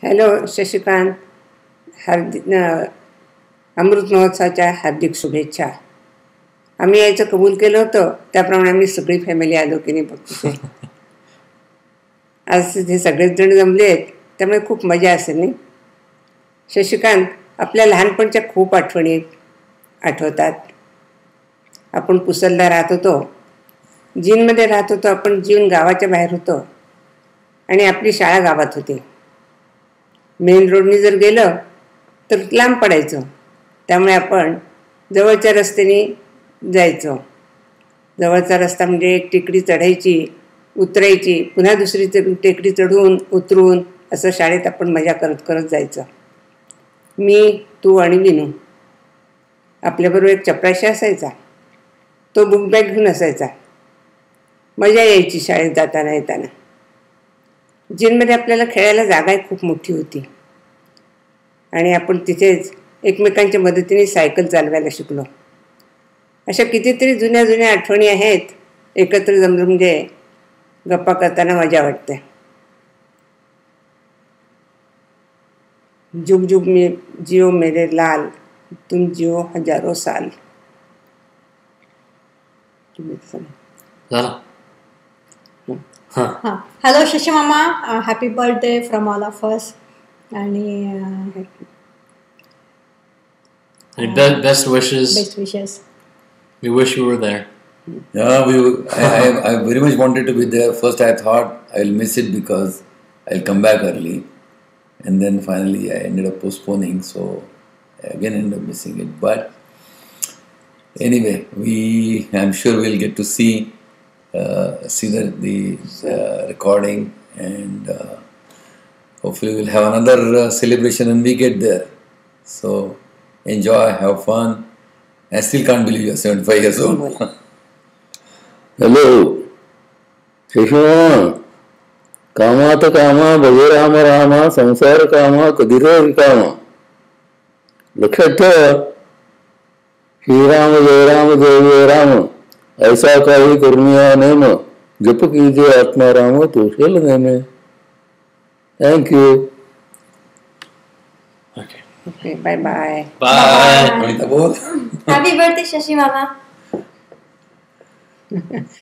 Hello Shashikant, अमृत महोत्सवाच्या हार्दिक शुभेच्छा. आम्ही यायचं कबूल केलं होतं, त्याप्रमाणे आम्ही सगळी फॅमिली आलो की नाही बघ. आज हे सगळेच जण जमले आहेत, त्यामुळे खूप मजा असेल नाही. शशिकांत, आपल्या लहानपणच्या खूप आठवणी आठवतात. आपण पुसलला राहत होतो, जीनमध्ये राहत होतो. आपण जीन गावाच्या बाहेर होतो आणि आपली शाळा गावात होती. मेन रोडनी जर गेलं तर लांब पडायचं, त्यामुळे आपण जवळच्या रस्त्याने जायचो. जवळचा रस्ता म्हणजे एक टेकडी चढायची, उतरायची, पुन्हा दुसरी टेकडी चढून उतरून असं शाळेत आपण मजा करत करत जायचं. मी, तू आणि विनू. आपल्याबरोबर एक चपराशी असायचा, तो बुक बॅग घेऊन असायचा. मजा यायची शाळेत जाताना येताना. जीनमध्ये आपल्याला खेळायला जागा खूप मोठी होती आणि आपण तिथेच एकमेकांच्या मदतीने सायकल चालवायला शिकलो. अशा कितीतरी जुन्या जुन्या आठवणी आहेत. एकत्र जमून म्हणजे गप्पा करताना मजा वाटते. जुग जुग में जियो मेरे लाल, तुम जियो हजारों साल. हॅलो शशी मामा, happy birthday from all of us. आणि best wishes. Best wishes. We wish you were there. Yeah, I very much wanted to be there. First I thought I'll miss it because I'll come back early. And then finally I ended up postponing. So I again ended up missing it. But anyway, I'm sure we'll get to see the recording. And hopefully we'll have another celebration when we get there. So enjoy, have fun. I still can't believe you're 75 years old. Hello शशिमा, कामात कामा भजे राम रामा, संसार कामा कधी रिकामा. लक्षात ठेवा, श्रीराम जय राम जय जय राम, ऐसा काही करुणिया नेम, जप कीजे आत्माराम तो शेल नेमे. Thank you. Okay, bye bye. Bye. Amita, बोल. हॅपी बर्थडे शशी मामा.